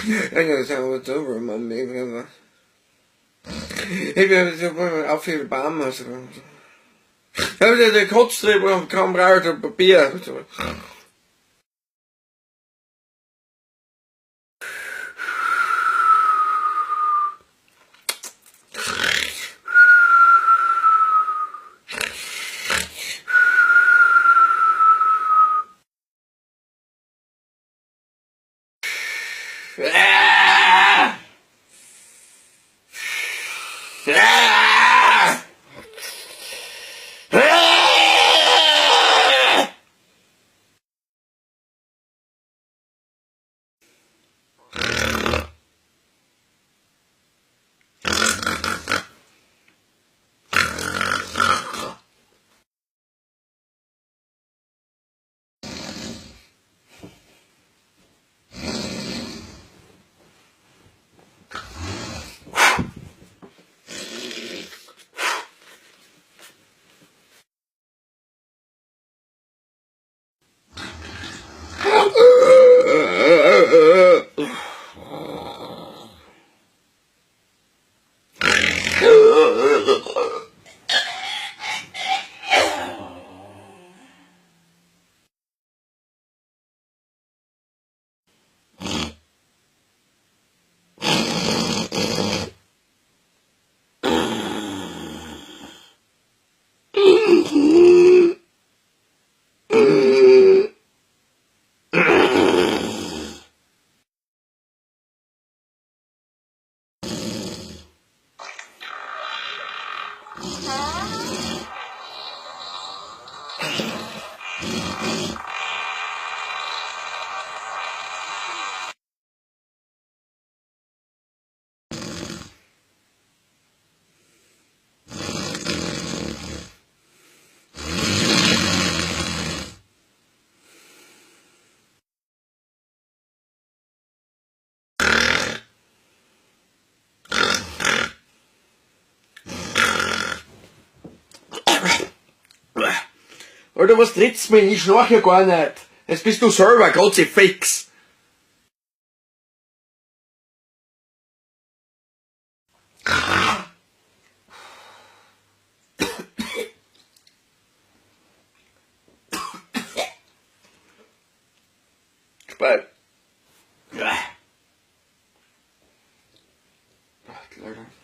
Ich kann sagen, was drüber, Mann. Ich bin auf viel Baum. Ich habe den Kotz drüber und kaum raus und Papier. Alter, was trittst mich? Ich schnarche ja gar nicht. Jetzt bist du selber, Gotzi fix. Speib. Leidln.